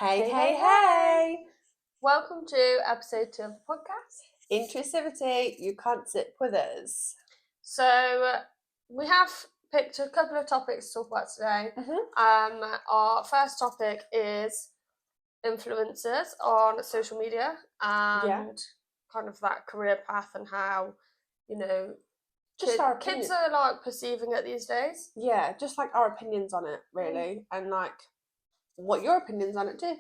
Hey. Welcome to episode 2 of the podcast. Intrusivity, you can't zip with us. So, we have picked a couple of topics to talk about today. Our first topic is influencers on social media and kind of that career path and how, Just our kids opinion. are like perceiving it these days. Yeah, just like our opinions on it, really. And like what your opinions on it too.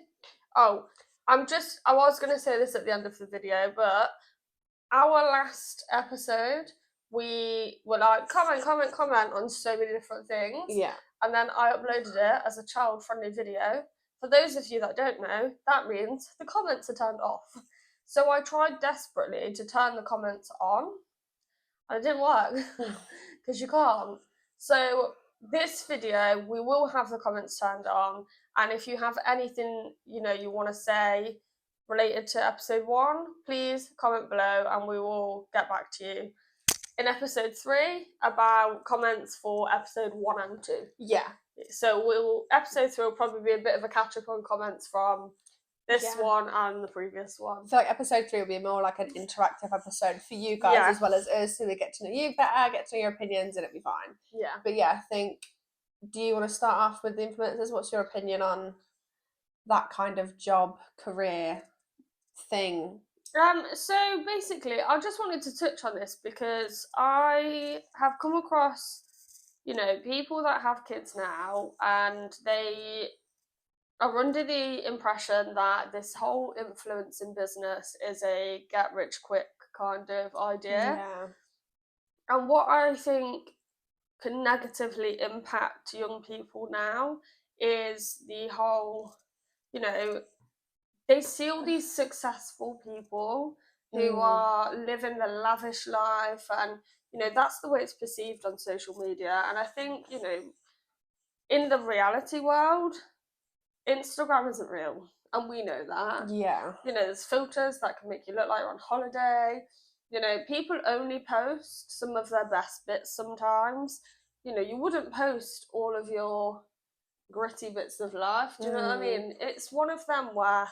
Oh, I was going to say this at the end of the video, but our last episode, we were like, comment on so many different things. Yeah. And then I uploaded it as a child-friendly video. For those of you that don't know, that means the comments are turned off. So I tried desperately to turn the comments on, and it didn't work, because you can't. So this video, we will have the comments turned on, and if you have anything, you want to say related to episode 1, please comment below and we will get back to you in episode 3 about comments for episode 1 and 2. Yeah. So episode 3 will probably be a bit of a catch up on comments from this one and the previous one. I feel like episode 3 will be more like an interactive episode for you guys as well as us, so we get to know you better, get to know your opinions, and it'll be fine. Yeah. But yeah, I think, do you want to start off with the influencers? What's your opinion on that kind of job, career thing? So basically, I just wanted to touch on this because I have come across, people that have kids now, and they are under the impression that this whole influencing business is a get rich quick kind of idea. Yeah. And what I think can negatively impact young people now is the whole, they see all these successful people who are living the lavish life, and that's the way it's perceived on social media. And I think in the reality world, Instagram isn't real, and we know that. Yeah. There's filters that can make you look like you're on holiday. People only post some of their best bits sometimes. You wouldn't post all of your gritty bits of life. Do you know what I mean? It's one of them where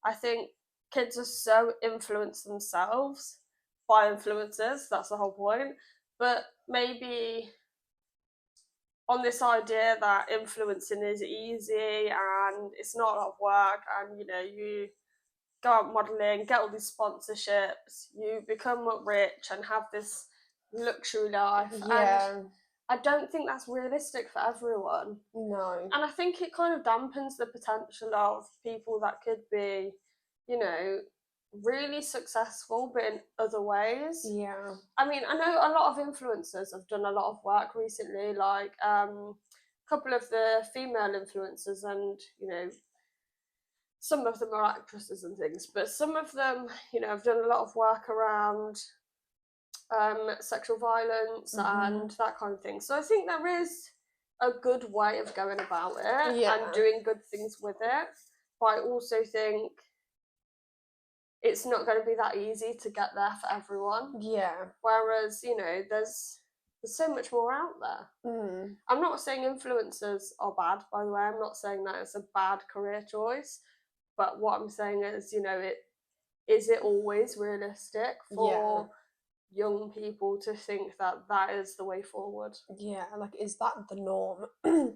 I think kids are so influenced themselves by influencers. That's the whole point. But maybe on this idea that influencing is easy and it's not a lot of work, and you go out modelling, get all these sponsorships, you become rich and have this luxury life. Yeah. And I don't think that's realistic for everyone. No. And I think it kind of dampens the potential of people that could be, really successful, but in other ways. Yeah. I mean, I know a lot of influencers have done a lot of work recently, like a couple of the female influencers, and, some of them are actresses and things, but some of them, have done a lot of work around sexual violence and that kind of thing. So I think there is a good way of going about it and doing good things with it. But I also think it's not going to be that easy to get there for everyone. Yeah. Whereas, there's so much more out there. I'm not saying influencers are bad, by the way. I'm not saying that it's a bad career choice. But what I'm saying is, is it always realistic for young people to think that that is the way forward? Yeah, like, is that the norm?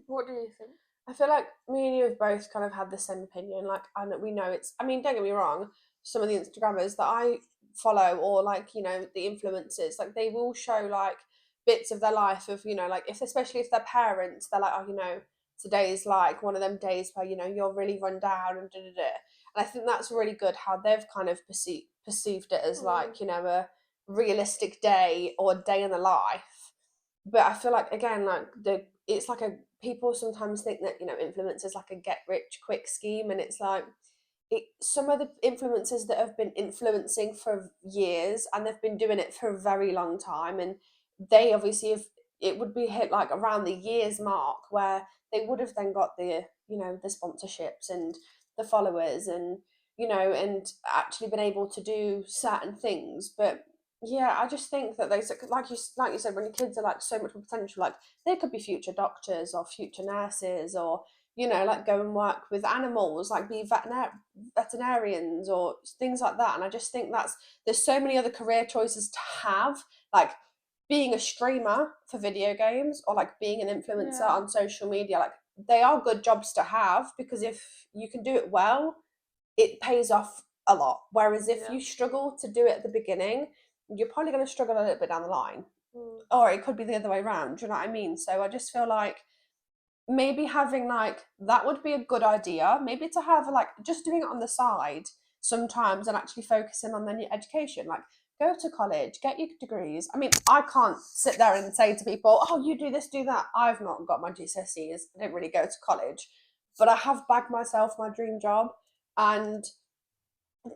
What do you think? I feel like me and you have both kind of had the same opinion. Like, we know it's, I mean, don't get me wrong, some of the Instagrammers that I follow, or like, the influencers, like, they will show like bits of their life of, like, especially if they're parents, they're like, oh, today's like one of them days where, you're really run down and da-da-da. And I think that's really good how they've kind of perceived it as like, a realistic day or day in the life. But I feel like, again, like, it's like people sometimes think that, influencers like a get rich quick scheme, and it's like, some of the influencers that have been influencing for years, and they've been doing it for a very long time, and they obviously have, it would be hit like around the years mark where they would have then got the the sponsorships and the followers, and and actually been able to do certain things. But yeah, I just think that they, like you said, when your kids are like so much more potential, like they could be future doctors or future nurses, or you know, like go and work with animals, like be veterinarians or things like that. And I just think there's so many other career choices to have, like being a streamer for video games or like being an influencer Yeah. on social media. Like they are good jobs to have, because if you can do it well, it pays off a lot. Whereas if Yeah. you struggle to do it at the beginning, you're probably going to struggle a little bit down the line. Mm. Or it could be the other way around. Do you know what I mean? So I just feel like maybe having like that would be a good idea. Maybe to have like just doing it on the side sometimes and actually focusing on then your education. Like go to college, get your degrees. I mean, I can't sit there and say to people, oh, you do this, do that. I've not got my GCSEs. I didn't really go to college, but I have bagged myself my dream job, and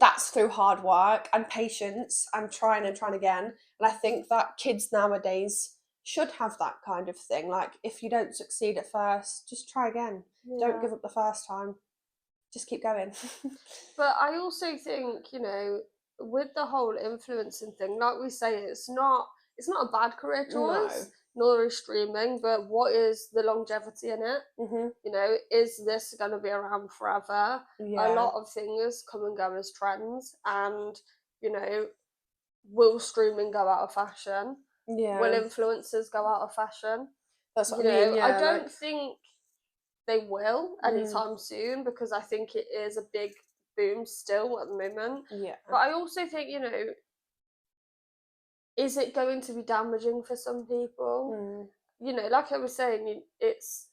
that's through hard work and patience and trying again. And I think that kids nowadays should have that kind of thing. Like, if you don't succeed at first, just try again. Don't Yeah. give up the first time. Just keep going. But I also think, you know, with the whole influencing thing, like we say, it's not a bad career No. choice, nor is streaming, but what is the longevity in it? Mhm. You know, is this going to be around forever? A Yeah. lot of things come and go as trends, and you know, will streaming go out of fashion? Yeah. Will influencers go out of fashion? That's what You I mean. know, I Yeah. don't Like. think they will Mm. anytime soon, because I think it is a big boom still at the moment. Yeah. But I also think, you know, is it going to be damaging for some people? Mm. You know, like I was saying, it's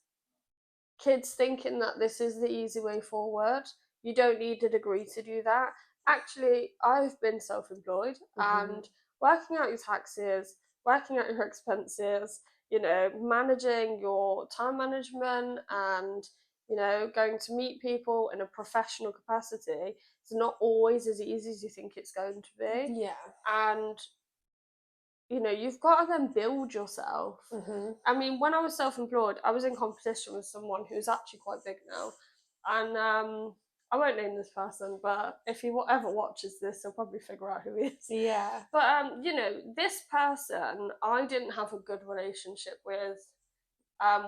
kids thinking that this is the easy way forward. You don't need a degree to do that. Actually, I've been self employed and working out your taxes, working out your expenses, you know, managing your time management and, you know, going to meet people in a professional capacity. It's not always as easy as you think it's going to be. Yeah. And you know, you've got to then build yourself. I mean, when I was self-employed, I was in competition with someone who's actually quite big now, and I won't name this person, but if he ever watches this, he'll probably figure out who he is. Yeah. But you know, this person I didn't have a good relationship with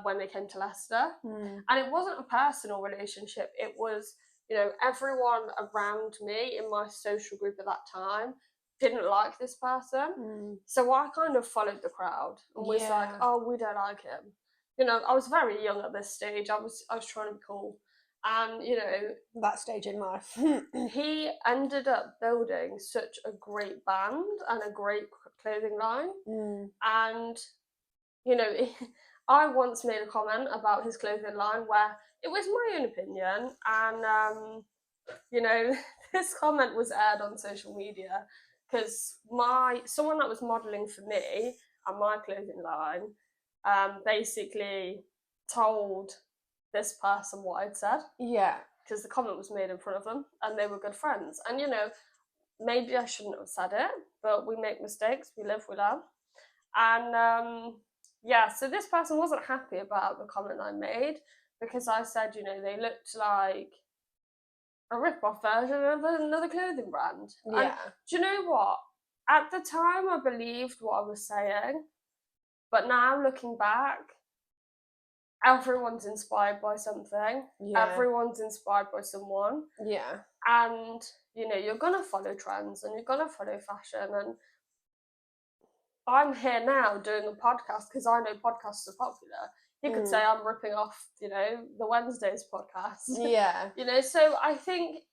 when they came to Leicester, and it wasn't a personal relationship. It was, you know, everyone around me in my social group at that time didn't like this person. So I kind of followed the crowd and was like, Yeah. oh, we don't like him. You know, I was very young at this stage. I was trying to be cool. And, you know, That stage in life. he ended up building such a great band and a great clothing line. And, you know, I once made a comment about his clothing line where it was my own opinion. And, you know, this comment was aired on social media because someone that was modelling for me and my clothing line basically told this person what I'd said. Yeah. Because the comment was made in front of them and they were good friends. And, you know, maybe I shouldn't have said it, but we make mistakes, we live, we learn. And yeah, so this person wasn't happy about the comment I made because I said, you know, they looked like a rip-off version of another clothing brand. Yeah. And do you know what? At the time, I believed what I was saying, but now looking back, everyone's inspired by something. Yeah. Everyone's inspired by someone. Yeah. And, you know, you're going to follow trends and you're going to follow fashion. And I'm here now doing a podcast because I know podcasts are popular. You could say I'm ripping off, you know, the Wednesdays podcast. Yeah. You know, so I think,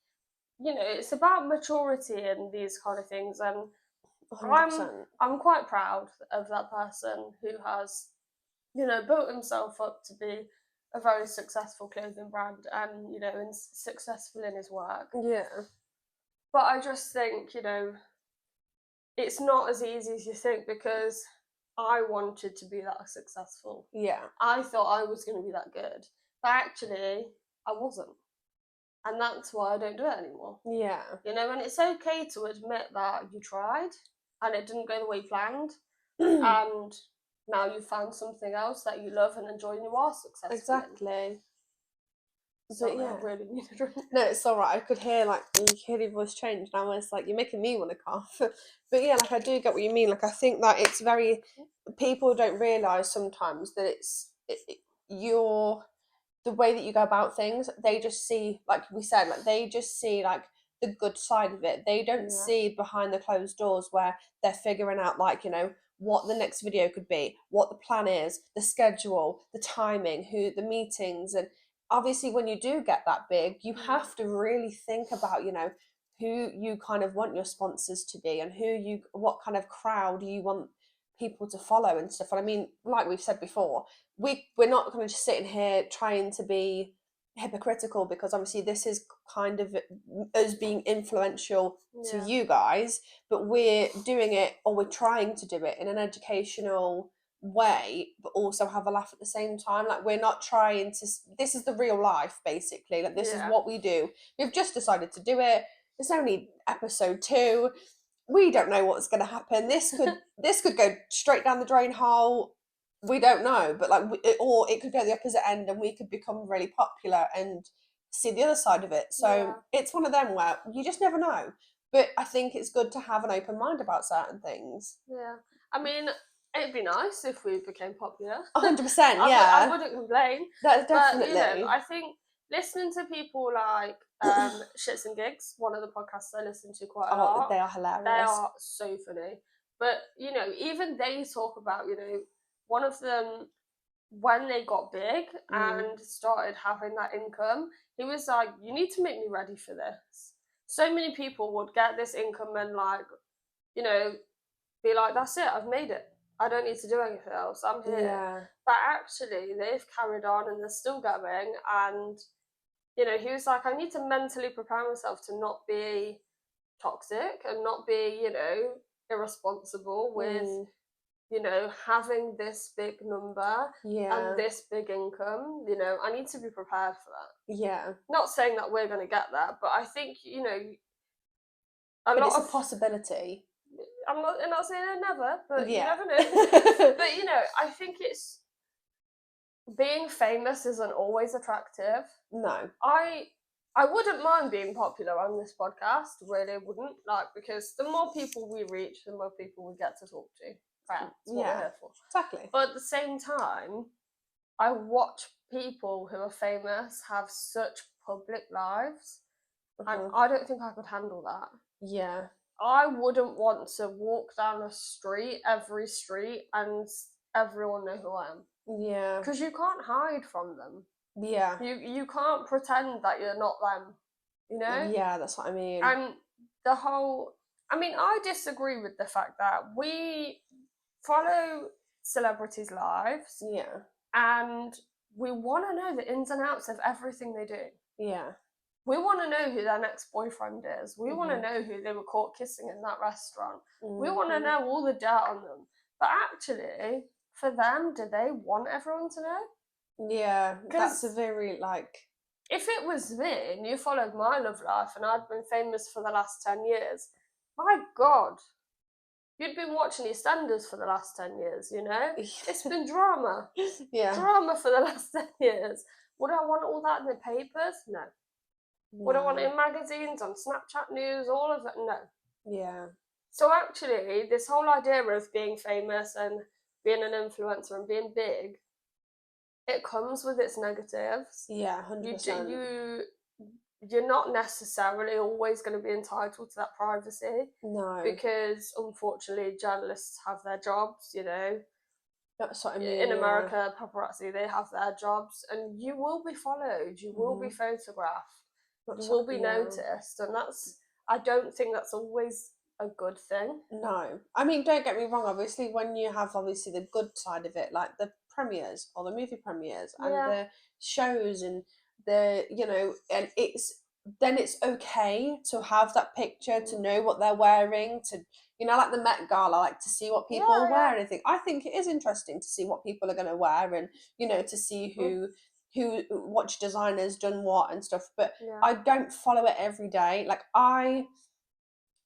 you know, it's about maturity and these kind of things. And 100%. I'm quite proud of that person who has, you know, built himself up to be a very successful clothing brand and, you know, successful in his work. Yeah. But I just think, you know, it's not as easy as you think because I wanted to be that successful. Yeah. I thought I was going to be that good. But actually, I wasn't. And that's why I don't do it anymore. Yeah. You know, and it's okay to admit that you tried and it didn't go the way you planned. And now you've found something else that you love and enjoy and you are successful. Exactly. Sorry, yeah. I really need a drink. No, it's all right. I could hear you hear your voice change, and I was like, "You're making me want to cough." But yeah, like I do get what you mean. Like I think that it's very people don't realise sometimes that you're the way that you go about things, they just see, like we said, like they just see like the good side of it. They don't see behind the closed doors where they're figuring out, like, you know, what the next video could be, what the plan is, the schedule, the timing, who the meetings. And obviously when you do get that big, you have to really think about, you know, who you kind of want your sponsors to be, and what kind of crowd you want people to follow and stuff. And I mean, like we've said before, we're not going to just sitting here trying to be hypocritical, because obviously this is kind of us being influential to you guys, but we're doing it, or we're trying to do it in an educational way, but also have a laugh at the same time. Like, we're not trying to, this is the real life basically, like this is what we do. We've just decided to do it. It's only episode 2. We don't know what's going to happen. This could go straight down the drain hole. We don't know, but like, or it could go the opposite end, and we could become really popular and see the other side of it. So it's one of them where you just never know. But I think it's good to have an open mind about certain things. Yeah, I mean, it'd be nice if we became popular. 100%, yeah. I wouldn't complain. That definitely. But, you know, I think listening to people like Shits and Gigs, one of the podcasts I listen to quite a lot. They are hilarious. They are so funny. But, you know, even they talk about, you know, one of them, when they got big and started having that income, he was like, you need to make me ready for this. So many people would get this income and, like, you know, be like, that's it, I've made it. I don't need to do anything else. I'm here. Yeah. But actually, they've carried on and they're still going. And, you know, he was like, I need to mentally prepare myself to not be toxic and not be, you know, irresponsible with, you know, having this big number and this big income. You know, I need to be prepared for that. Yeah. Not saying that we're going to get that, but I think, you know, it's a possibility. I'm not saying I never, but you never know. But, you know, I think it's, being famous isn't always attractive. No. I wouldn't mind being popular on this podcast, really wouldn't, like, because the more people we reach, the more people we get to talk to. That's what we're here for. Exactly. But at the same time, I watch people who are famous have such public lives, and I don't think I could handle that. Yeah. I wouldn't want to walk down a street, every street, and everyone know who I am. Yeah. Because you can't hide from them. Yeah. You can't pretend that you're not them, you know? Yeah, that's what I mean. And the whole, I mean, I disagree with the fact that we follow celebrities' lives. Yeah. And we want to know the ins and outs of everything they do. Yeah. We want to know who their next boyfriend is. We want to know who they were caught kissing in that restaurant. We want to know all the dirt on them. But actually, for them, do they want everyone to know? Yeah, that's a very, like... If it was me and you followed my love life and I'd been famous for the last 10 years, my God, you'd been watching EastEnders for the last 10 years, you know? It's been drama. Yeah. Drama for the last 10 years. Would I want all that in the papers? No. Would I want it in magazines, on Snapchat news, all of that? No. Yeah. So actually, this whole idea of being famous and being an influencer and being big, it comes with its negatives. Yeah, 100%. You're not necessarily always going to be entitled to that privacy. No. Because, unfortunately, journalists have their jobs, you know. That's what I mean. In America, paparazzi, they have their jobs, and you will be followed, you will be photographed. You will be noticed, and I don't think that's always a good thing. No. I mean, don't get me wrong, obviously, when you have, obviously, the good side of it, like the premieres, or the movie premieres, and the shows, and the, you know, and then it's okay to have that picture, to know what they're wearing, to, you know, like the Met Gala, like to see what people wear and everything. I think it is interesting to see what people are going to wear, and, you know, to see which designer's done what and stuff, but I don't follow it every day. Like, I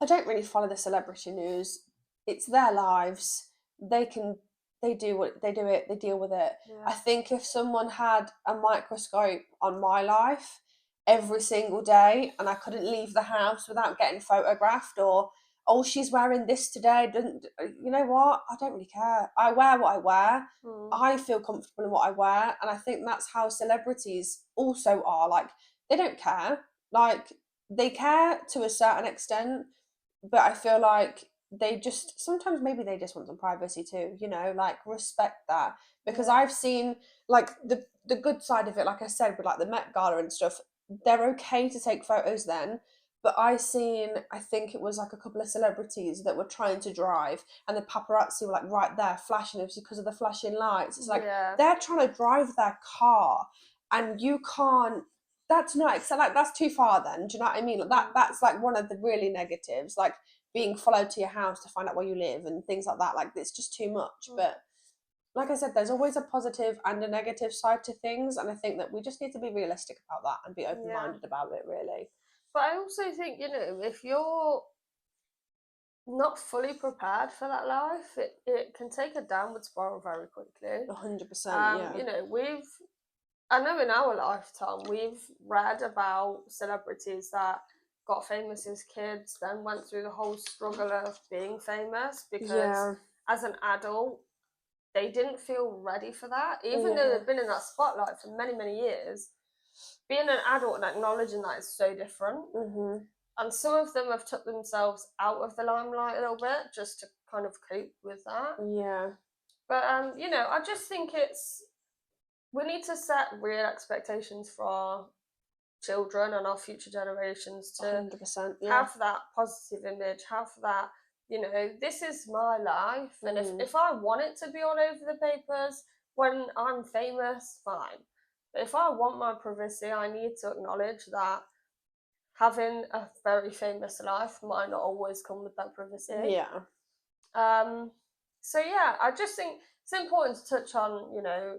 don't really follow the celebrity news. It's their lives. They do what they do, they deal with it. I think if someone had a microscope on my life every single day and I couldn't leave the house without getting photographed, or oh, she's wearing this today. You know what? I don't really care. I wear what I wear. I feel comfortable in what I wear. And I think that's how celebrities also are. Like, they don't care. Like, they care to a certain extent, but I feel like they just, sometimes maybe they just want some privacy too, you know, like, respect that. Because I've seen, like, the good side of it, like I said, with like the Met Gala and stuff, they're okay to take photos then. But I think it was like a couple of celebrities that were trying to drive, and the paparazzi were like right there flashing. It was because of the flashing lights. It's like they're trying to drive their car, and you can't. That's not like, that's too far. Then, do you know what I mean? Like that's like one of the really negatives, like being followed to your house to find out where you live and things like that. Like, it's just too much. But like I said, there's always a positive and a negative side to things, and I think that we just need to be realistic about that and be open-minded about it, really. But I also think, you know, if you're not fully prepared for that life, it can take a downward spiral very quickly. 100%, yeah. You know, I know in our lifetime, we've read about celebrities that got famous as kids, then went through the whole struggle of being famous because as an adult, they didn't feel ready for that. Even though they've been in that spotlight for many, many years, being an adult and acknowledging that is so different. And some of them have took themselves out of the limelight a little bit just to kind of cope with that. Yeah. But, you know, I just think we need to set real expectations for our children and our future generations to 100%, have that positive image, have that, you know, this is my life. And if I want it to be all over the papers when I'm famous, fine. But if I want my privacy, I need to acknowledge that having a very famous life might not always come with that privacy. Yeah. So yeah, I just think it's important to touch on, you know,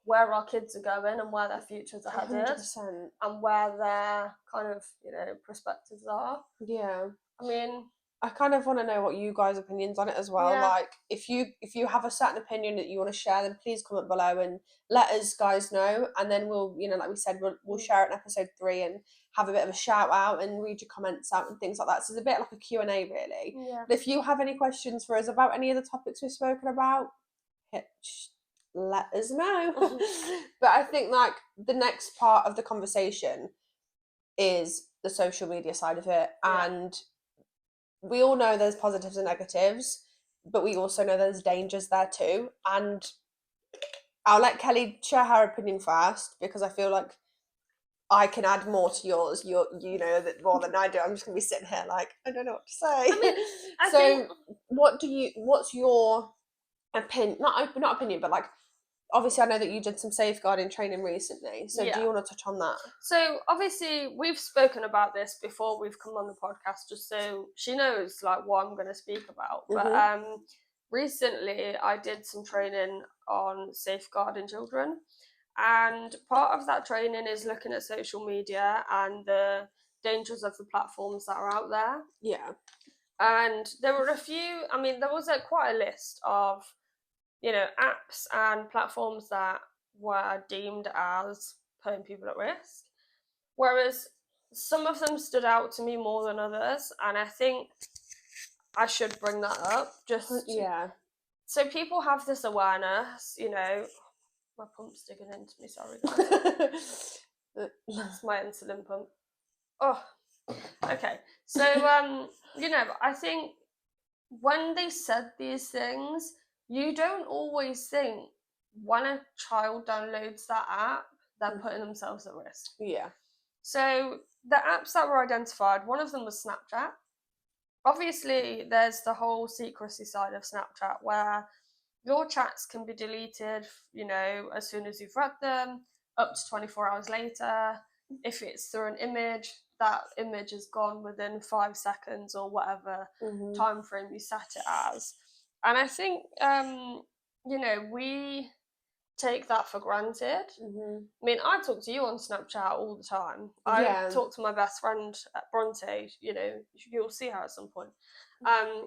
where our kids are going and where their futures are headed 100%. and where their kind of, you know, perspectives are. Yeah. I mean, I kind of want to know what you guys' opinions on it as well. Like, if you have a certain opinion that you want to share, then please comment below and let us guys know. And then we'll, you know, like we said, we'll share it in episode 3 and have a bit of a shout out and read your comments out and things like that. So it's a bit like a Q&A, really. Yeah. But if you have any questions for us about any of the topics we've spoken about, let us know. But I think like the next part of the conversation is the social media side of it, and we all know there's positives and negatives, but we also know there's dangers there too. And I'll let Kelly share her opinion first, because I feel like I can add more to yours. You know that more than I do. I'm just gonna be sitting here like, I don't know what to say. I mean, what's your opinion? Not opinion, but like, obviously I know that you did some safeguarding training recently. So do you want to touch on that? So obviously we've spoken about this before we've come on the podcast, just so she knows like what I'm going to speak about. But recently I did some training on safeguarding children, and part of that training is looking at social media and the dangers of the platforms that are out there. Yeah. And there were a few, I mean, there was quite a list of, you know, apps and platforms that were deemed as putting people at risk. Whereas some of them stood out to me more than others, and I think I should bring that up so people have this awareness, you know. My pump's digging into me, sorry guys. That's my insulin pump. Oh, okay. So, you know, I think when they said these things, you don't always think when a child downloads that app, they're putting themselves at risk. Yeah. So the apps that were identified, one of them was Snapchat. Obviously, there's the whole secrecy side of Snapchat where your chats can be deleted, you know, as soon as you've read them, up to 24 hours later. If it's through an image, that image is gone within 5 seconds or whatever time frame you set it as. And I think, you know, we take that for granted. I mean, I talk to you on Snapchat all the time. I talk to my best friend at Bronte, you know, you'll see her at some point.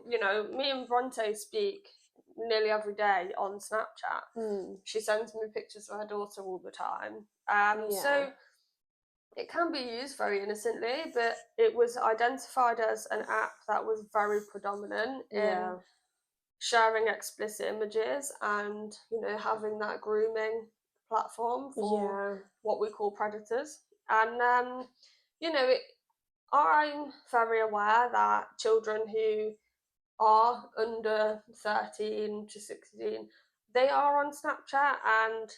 You know, me and Bronte speak nearly every day on Snapchat. She sends me pictures of her daughter all the time. So it can be used very innocently, but it was identified as an app that was very predominant in sharing explicit images and, you know, having that grooming platform for what we call predators. And you know, I'm very aware that children who are under 13 to 16, they are on Snapchat, and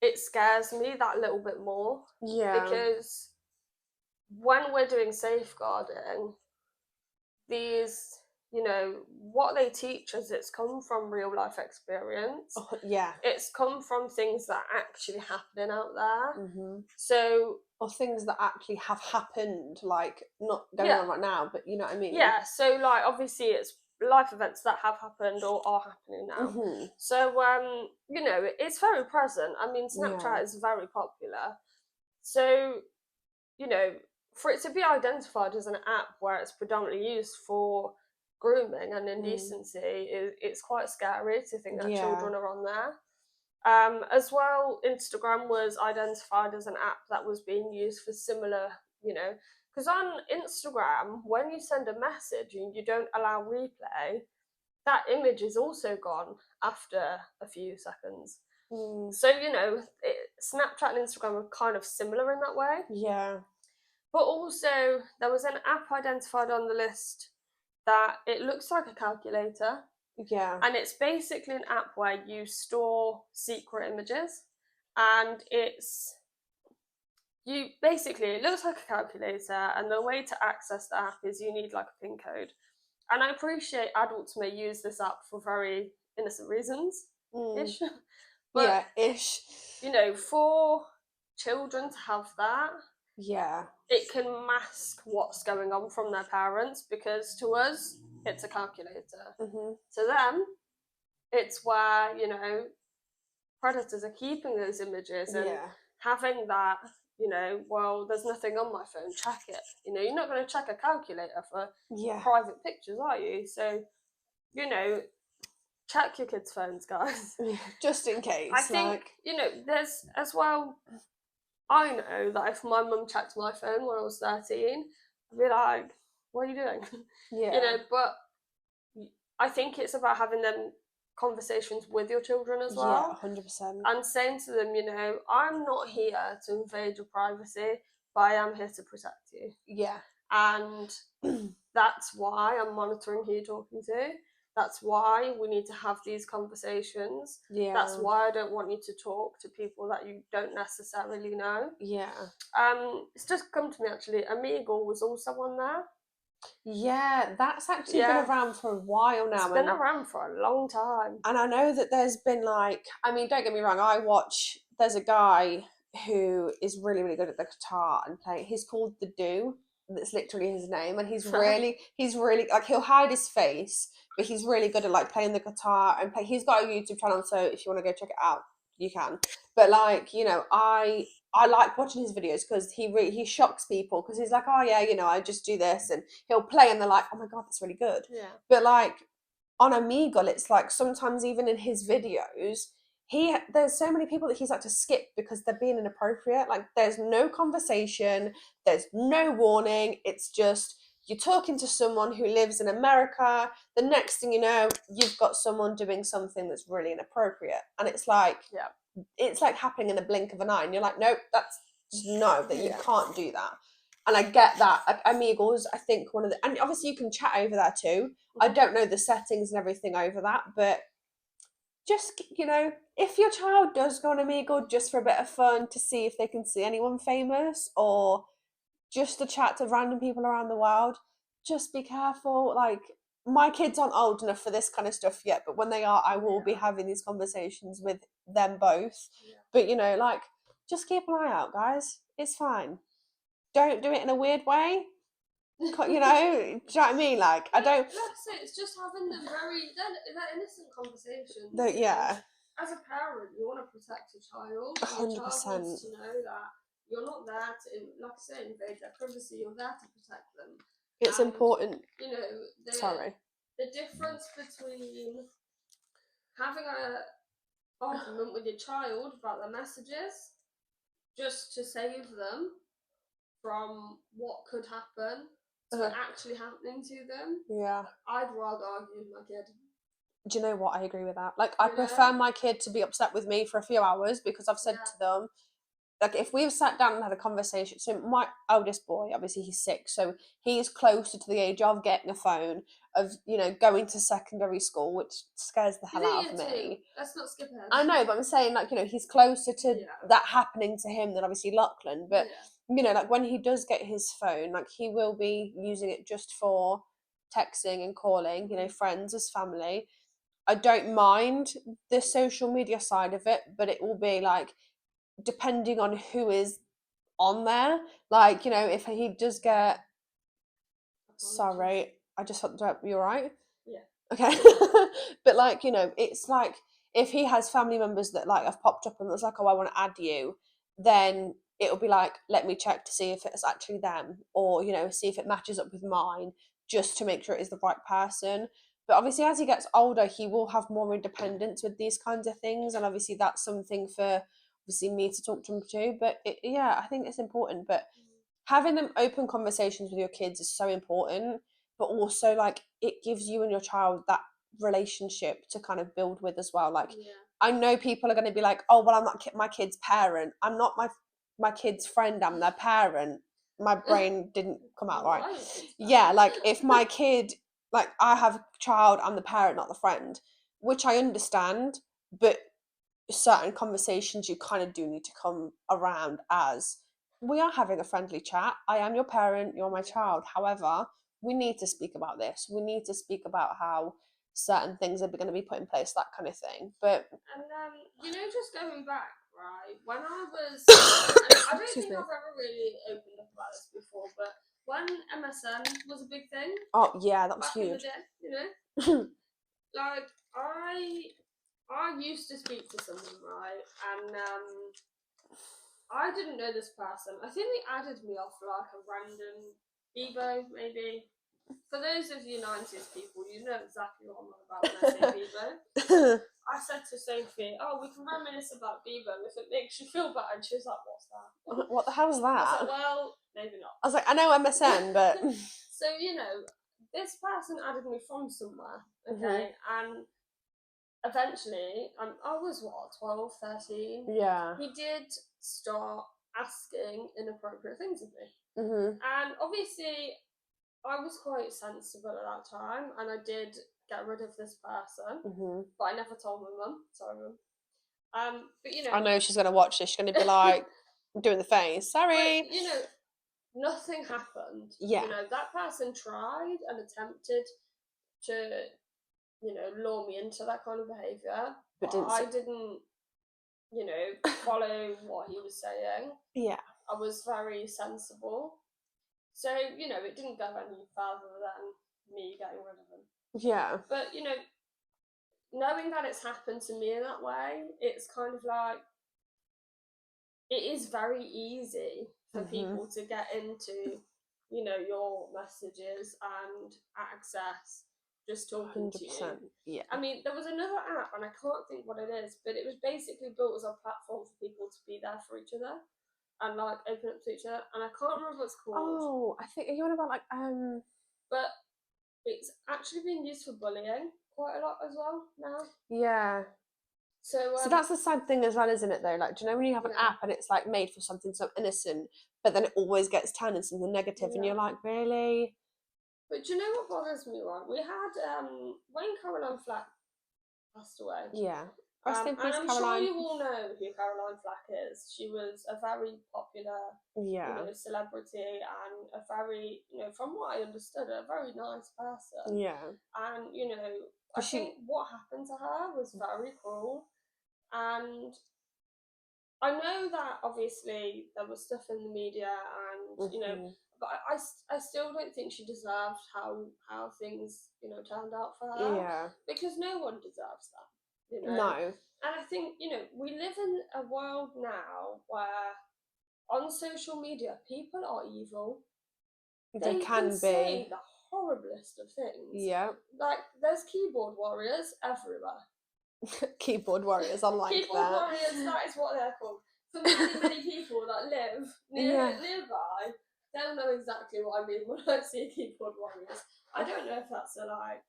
it scares me that little bit more. Because when we're doing safeguarding, these, you know, what they teach us, it's come from real life experience. It's come from things that are actually happening out there. So, or things that actually have happened, like not going on right now, but you know what I mean. So like obviously it's life events that have happened or are happening now. So you know, it's very present. I mean, Snapchat is very popular. So, you know, for it to be identified as an app where it's predominantly used for grooming and indecency, it's quite scary to think that children are on there. As well, Instagram was identified as an app that was being used for similar, you know, because on Instagram, when you send a message and you don't allow replay, that image is also gone after a few seconds. So, you know, Snapchat and Instagram are kind of similar in that way. But also, there was an app identified on the list that it looks like a calculator. And it's basically an app where you store secret images, and it looks like a calculator, and the way to access the app is you need like a PIN code. And I appreciate adults may use this app for very innocent reasons, ish. But, ish. You know, for children to have that, it can mask what's going on from their parents, because to us, it's a calculator. To them, it's where, you know, predators are keeping those images and having that, you know, well, there's nothing on my phone, check it. You know, you're not going to check a calculator for private pictures, are you? So, you know, check your kids' phones, guys. Just in case. I think, you know, there's as well, I know that if my mum checked my phone when I was 13, I'd be like, what are you doing? You know, but I think it's about having them conversations with your children as well. 100%. And saying to them, you know, I'm not here to invade your privacy, but I am here to protect you. And that's why I'm monitoring who you're talking to. That's why we need to have these conversations. That's why I don't want you to talk to people that you don't necessarily know. It's just come to me actually, Omegle was also on there. That's actually been around for a while now. It's been around for a long time. And I know that there's been like, I mean, don't get me wrong, there's a guy who is really, really good at the guitar and playing. He's called The Do. That's literally his name. And he's really, like, he'll hide his face, but he's really good at like playing the guitar and play. He's got a YouTube channel, so if you want to go check it out, you can. But like, you know, I like watching his videos because he shocks people, because he's like, oh yeah, you know, I just do this, and he'll play and they're like, oh my god, that's really good. But like on Omegle, it's like sometimes even in his videos, there's so many people that he's had to skip because they're being inappropriate. Like there's no conversation, there's no warning. It's just you're talking to someone who lives in America. The next thing you know, you've got someone doing something that's really inappropriate, and it's like it's like happening in a blink of an eye, and you're like, nope, that's just no, that you can't do that. And I get that. Omegle's, I think, one of the, and obviously you can chat over there too. I don't know the settings and everything over that, but just, you know, if your child does go on Omegle just for a bit of fun to see if they can see anyone famous, or just to chat to random people around the world, just be careful. Like, my kids aren't old enough for this kind of stuff yet, but when they are, I will be having these conversations with them both. But, you know, like, just keep an eye out, guys. It's fine. Don't do it in a weird way. You know, do you know what I mean? Like, I don't. That's it. It's just having the that innocent conversation. As a parent, you want to protect your child. 100%. Your child wants to know that you're not there to, like I say, invade their privacy. You're there to protect them. It's important. You know, the difference between having a argument with your child about their messages just to save them, from what could happen to Uh-huh. actually happening to them, Yeah. I'd rather argue with my kid. Do you know what? I agree with that. Like, I You prefer know? my kid to be upset with me for a few hours because I've said Yeah. to them, like, if we've sat down and had a conversation. So my eldest boy, obviously he's 6, so he's closer to the age of getting a phone, of, you know, going to secondary school, which scares the He's hell in out year of 2. me. Let's not skip ahead. I know, but I'm saying, like, you know, he's closer to Yeah. that happening to him than obviously Lachlan. But, Yeah. you know, like, when he does get his phone, like, he will be using it just for texting and calling, you know, friends as family. I don't mind the social media side of it, but it will be, like, depending on who is on there. Like, you know, if he does get... Sorry, I just hooked up. You alright? Yeah. Okay. But, like, you know, it's like, if he has family members that, like, have popped up and it's like, oh, I want to add you, then it'll be like, let me check to see if it's actually them, or, you know, see if it matches up with mine, just to make sure it is the right person. But obviously, as he gets older, he will have more independence with these kinds of things, and obviously that's something for obviously me to talk to him too. But yeah, I think it's important. But having them open conversations with your kids is so important, but also, like, it gives you and your child that relationship to kind of build with as well. Like, Yeah. I know people are going to be like, oh, well, I'm not my kid's parent, I'm not my kid's friend, I'm their parent. My brain didn't come out right. Yeah, like, if my kid, like, I have a child, I'm the parent, not the friend, which I understand, but certain conversations you kind of do need to come around as, we are having a friendly chat. I am your parent, you're my child. However, we need to speak about this. We need to speak about how certain things are going to be put in place, that kind of thing. But And you know, just going back, right? When I was, I don't excuse think me. I've ever really opened up about this before, but when MSN was a big thing Oh yeah, that was back in the huge. day, you know, like I used to speak to someone, right, and I didn't know this person. I think they added me off like a random Bebo, maybe. For those of you 90s people, you know exactly what I'm on about when I say Bebo. I said to Sophie, oh, we can reminisce about Bebo if it makes you feel better. And she was like, what's that? What the hell's I that? was like, well, maybe not. I was like, I know MSN, but So, you know, this person added me from somewhere, okay? And eventually, I was what, 12, 13? yeah. He did start asking inappropriate things of me. Mm-hmm. And obviously, I was quite sensible at that time, and I did get rid of this person, but I never told my mum. Sorry, mum. But you know, I know she's going to watch this. She's going to be like, doing the face. Sorry. but, you know, nothing happened. Yeah. You know, that person tried and attempted to, you know, lure me into that kind of behaviour, but I didn't, you know, follow what he was saying. Yeah. I was very sensible. So, you know, it didn't go any further than me getting rid of him. Yeah. But, you know, knowing that it's happened to me in that way, it's kind of like, it is very easy for people to get into, you know, your messages and access just talking 100%. To you. Yeah. I mean, there was another app, and I can't think what it is, but it was basically built as a platform for people to be there for each other and like open up to each other. And I can't remember what it's called. Oh, I think, are you on about like But it's actually being used for bullying quite a lot as well now. Yeah. So that's the sad thing as well, isn't it, though? Like, do you know when you have an app and it's like made for something so innocent, but then it always gets turned into something negative, and you're like, really? But do you know what bothers me, right? We had when Caroline Flack passed away. Yeah. And I'm sure you all know who Caroline Flack is. She was a very popular, you know, celebrity, and a very, you know, from what I understood, a very nice person. Yeah. And, you know, I think what happened to her was very cruel. And I know that obviously there was stuff in the media, and you know, but I still don't think she deserved how things, you know, turned out for her. Yeah. Because no one deserves that. You know? No. And I think, you know, we live in a world now where on social media people are evil. They can say the horriblest of things. Yeah. Like, there's keyboard warriors everywhere. Keyboard warriors, I like keyboard warriors, that is what they're called. For many, many people that live nearby, they'll know exactly what I mean when I say keyboard warriors. I don't know if that's a like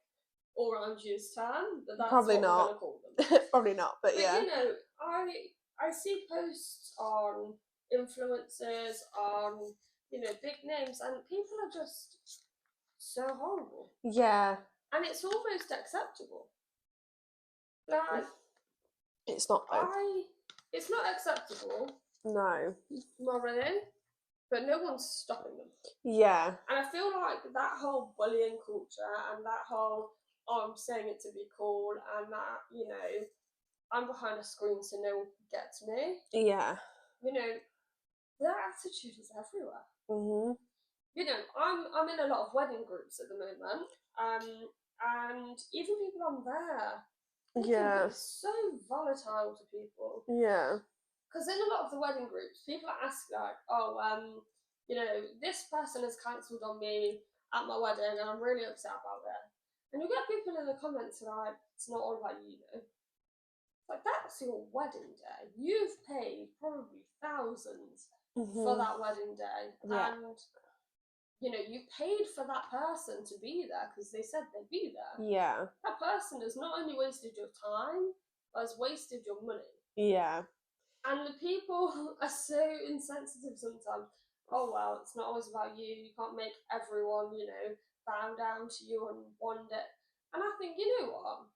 all-round use term, but that's Probably what we're not. gonna call them. Probably not, but yeah. You know, I see posts on influencers, on big names, and people are just so horrible, Yeah. and it's almost acceptable. Like It's not though. it's not acceptable No. morally, but no one's stopping them. Yeah. And I feel like that whole bullying culture and that whole, I'm saying it to be cool, and that, I'm behind a screen so no one can get to me. Yeah. That attitude is everywhere. Mhm. I'm in a lot of wedding groups at the moment, and even people on there, Yeah. it's so volatile to people. Yeah. Because in a lot of the wedding groups, people ask like, "Oh, this person has cancelled on me at my wedding, and I'm really upset about it." And you get people in the comments like, "It's not all about you, though." Like, that's your wedding day. You've paid probably thousands for that wedding day, and you paid for that person to be there because they said they'd be there. Yeah. That person has not only wasted your time, but has wasted your money. Yeah. And the people are so insensitive sometimes. Oh, well, it's not always about you. You can't make everyone, bow down to you and want it. And I think, you know what?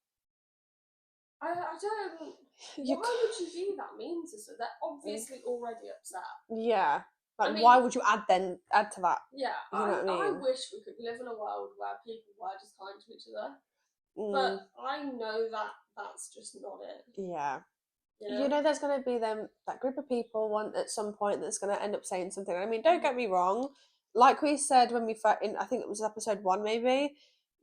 I don't. Why would you be that mean to someone? They're obviously already upset. Yeah. Like, why would you add to that? Yeah, you know what I mean? I wish we could live in a world where people were just kind to each other. But I know that that's just not it. Yeah. There's going to be that group of people at some point that's going to end up saying something. I mean, don't get me wrong. Like we said when we I think it was episode 1 maybe,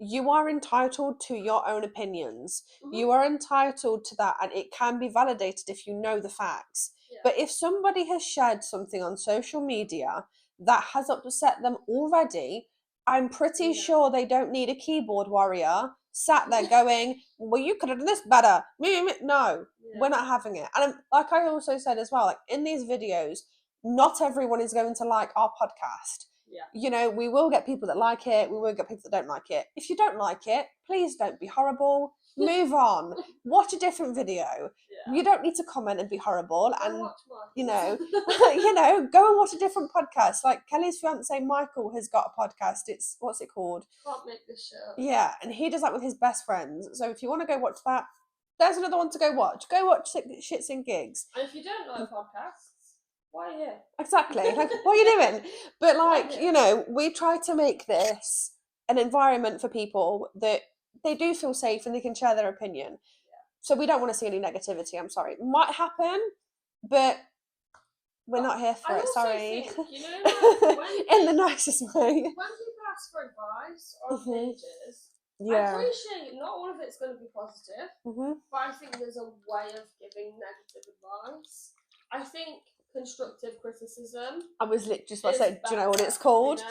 you are entitled to your own opinions. You are entitled to that, and it can be validated if you know the facts. Yeah. But if somebody has shared something on social media that has upset them already, I'm pretty sure they don't need a keyboard warrior sat there going, well, you could have done this better. No, we're not having it. And like I also said as well, like in these videos, not everyone is going to like our podcast. Yeah. We will get people that like it. We will get people that don't like it. If you don't like it, please don't be horrible. Move on. Watch a different video. Yeah. You don't need to comment and be horrible. Go and watch go and watch a different podcast. Like Kelly's fiance Michael has got a podcast. It's what's it called? Can't make this show. Yeah, and he does that with his best friends. So if you want to go watch that, there's another one to go watch. Go watch Shits and Gigs. And if you don't like podcasts, why are you here? Exactly. Like, what are you doing? But we try to make this an environment for people that they do feel safe and they can share their opinion. Yeah. So we don't want to see any negativity. I'm sorry. It might happen, but we're not here for it. Sorry. Think, in the nicest way. When people ask for advice on pages, yeah. I appreciate not all of it's going to be positive, but I think there's a way of giving negative advice. I think constructive criticism. I was literally just about to say, do you know what it's called?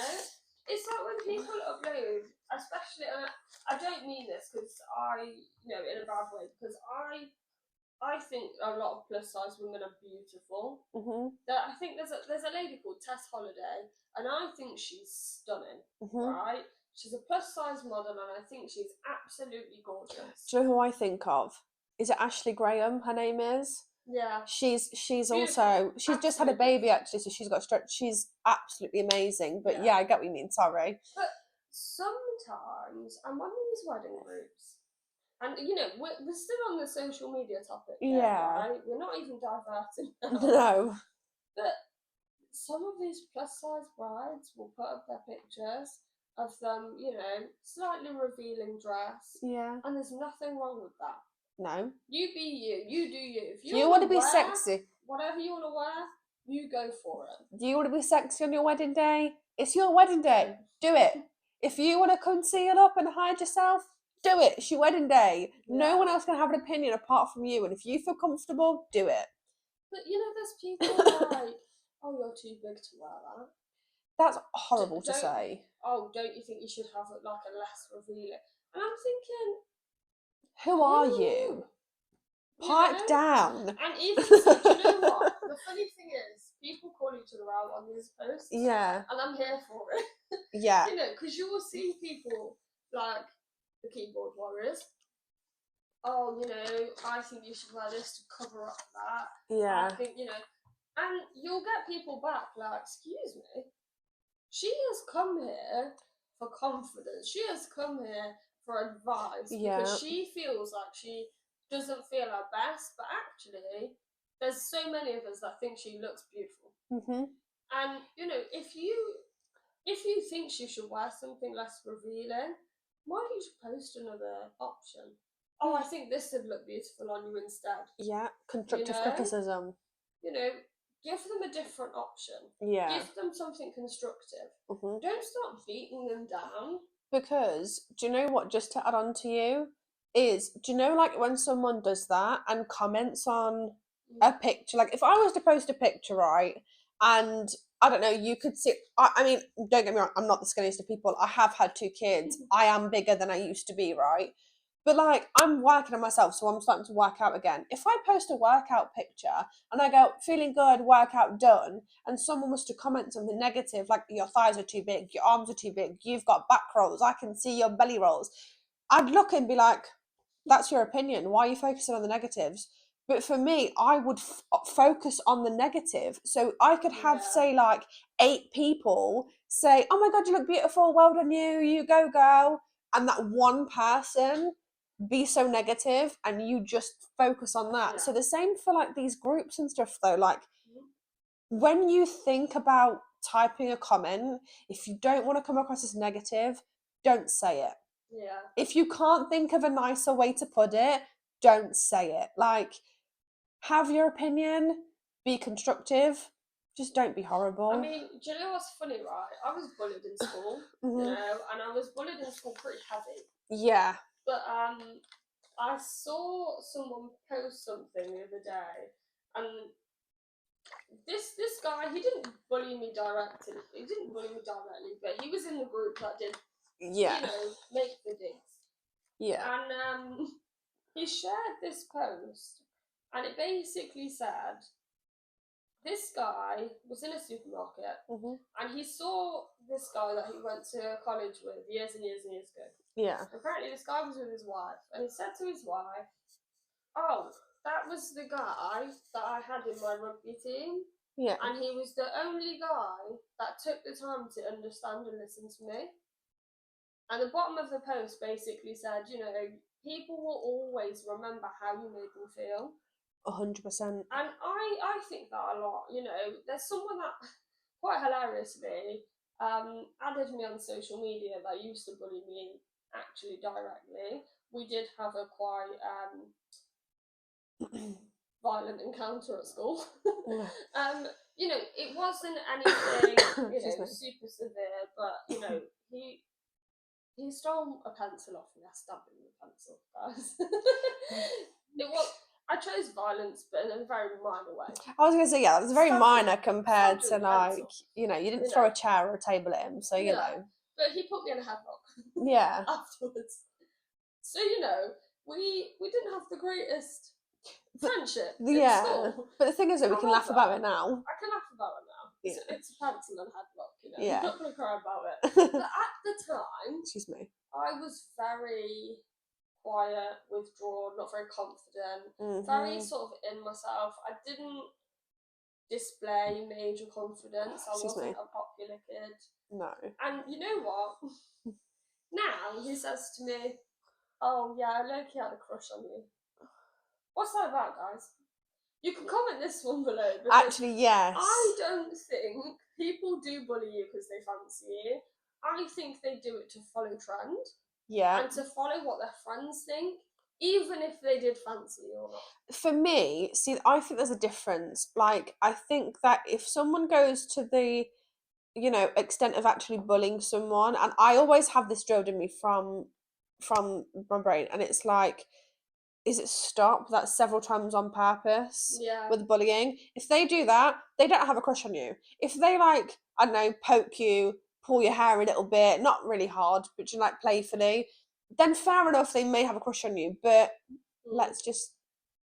It's like when people upload, especially, I don't mean this because in a bad way, because I think a lot of plus size women are beautiful. I think there's a lady called Tess Holiday, and I think she's stunning, right? She's a plus size model, and I think she's absolutely gorgeous. Do you know who I think of? Is it Ashley Graham? Her name is. Yeah. She's also just had a baby actually, so she's got she's absolutely amazing. But yeah, I get what you mean. Sorry. But sometimes I'm on these wedding groups. And, we're still on the social media topic there, right? We're not even diverting now. No. But some of these plus-size brides will put up their pictures of them, slightly revealing dress. Yeah. And there's nothing wrong with that. No. You be you. You do you. If you want to be sexy, whatever you want to wear, you go for it. Do you want to be sexy on your wedding day? It's your wedding day. Do it. If you want to conceal up and hide yourself, do it. It's your wedding day. Yeah. No one else can have an opinion apart from you. And if you feel comfortable, do it. But there's people like, oh, you're too big to wear that. That's horrible to say. Oh, don't you think you should have a less revealing? And I'm thinking, who are you? Pipe down. And even so, do you know what? The funny thing is, people call each other out on these posts. Yeah. And I'm here for it. Yeah. Because you will see people like the keyboard warriors. Oh, I think you should wear this to cover up that. Yeah. I think, and you'll get people back like, excuse me, she has come here for confidence. She has come here for advice because she feels like she doesn't feel her best, but actually, there's so many of us that think she looks beautiful. Mm-hmm. And if you think she should wear something less revealing, why don't you post another option? Oh, I think this would look beautiful on you instead. Yeah, constructive criticism. Give them a different option. Yeah. Give them something constructive. Mm-hmm. Don't start beating them down. Because, do you know what, just to add on to you, is, do you know, like, when someone does that and comments on a picture, like, if I was to post a picture, right, and, I don't know, you could see, I mean, don't get me wrong, I'm not the skinniest of people, I have had 2 kids, I am bigger than I used to be, right? But, like, I'm working on myself, so I'm starting to work out again. If I post a workout picture and I go, feeling good, workout done, and someone was to comment something negative, like, your thighs are too big, your arms are too big, you've got back rolls, I can see your belly rolls, I'd look and be like, that's your opinion. Why are you focusing on the negatives? But for me, I would focus on the negative. So I could have, say, like 8 people say, oh my God, you look beautiful, well done you go, girl. And that one person be so negative and you just focus on that. Yeah. So the same for like these groups and stuff though, like when you think about typing a comment, if you don't want to come across as negative, don't say it. Yeah. If you can't think of a nicer way to put it, don't say it. Like, have your opinion, be constructive, just don't be horrible. I mean, do you know what's funny, right? I was bullied in school, and I was bullied in school pretty heavy. Yeah. But I saw someone post something the other day, and this guy, he didn't bully me directly. He didn't bully me directly, but he was in the group that did, make the digs. Yeah. And he shared this post, and it basically said, this guy was in a supermarket, and he saw this guy that he went to college with years and years and years ago. Yeah. Apparently, this guy was with his wife, and he said to his wife, oh, that was the guy that I had in my rugby team. Yeah. And he was the only guy that took the time to understand and listen to me. And the bottom of the post basically said, people will always remember how you made them feel. 100%. And I think that a lot. There's someone that, quite hilariously, added me on social media that used to bully me actually directly. We did have a quite violent encounter at school. It wasn't anything, super severe, but he stole a pencil off me. I stabbed him with a pencil, guys. I chose violence, but in a very minor way. I was going to say, yeah, that's very minor compared to, like, you didn't throw a chair or a table at him, so, you know. But he put me in a headlock. Yeah. Afterwards. So, we didn't have the greatest friendship in school. But the thing is that we can laugh about it now. I can laugh about it now. Yeah. It's a pencil and headlock, Yeah. I'm not going to cry about it. But at the time, excuse me, I was very quiet, withdrawn, not very confident, very sort of in myself. I didn't display major confidence. I wasn't a popular kid. No. And you know what? Now he says to me, oh yeah, Loki had a crush on you. What's that about, guys? You can comment this one below. Actually, yes. I don't think people do bully you because they fancy you. I think they do it to follow trend. Yeah. And to follow what their friends think, even if they did fancy you or not. For me, see, I think there's a difference. Like, I think that if someone goes to the, extent of actually bullying someone, and I always have this drilled in me from my brain, and it's like, is it stop that several times on purpose with bullying? If they do that, they don't have a crush on you. If they, like, I don't know, poke you, pull your hair a little bit, not really hard, but playfully, then fair enough, they may have a crush on you, but let's just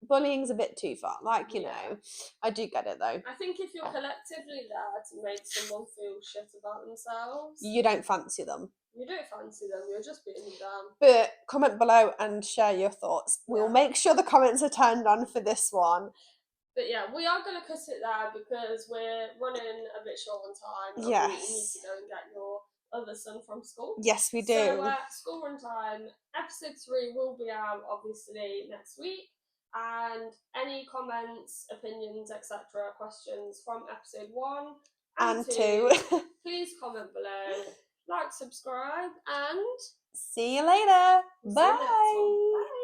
bullying's a bit too far. Like, you Yeah. know, I do get it though. I think if you're collectively there to make someone feel shit about themselves, You don't fancy them. you don't fancy them, you're just being dumb. But comment below and share your thoughts. We'll Yeah. make sure the comments are turned on for this one. But yeah, we are going to cut it there because we're running a bit short on time. And Yes. We need to go and get your other son from school. Yes, we do. So, school run time, episode 3 will be out obviously next week. And any comments, opinions, etc., questions from episode 1 and 2, please comment below, like, subscribe, and see you later. see you next Bye. one. Bye.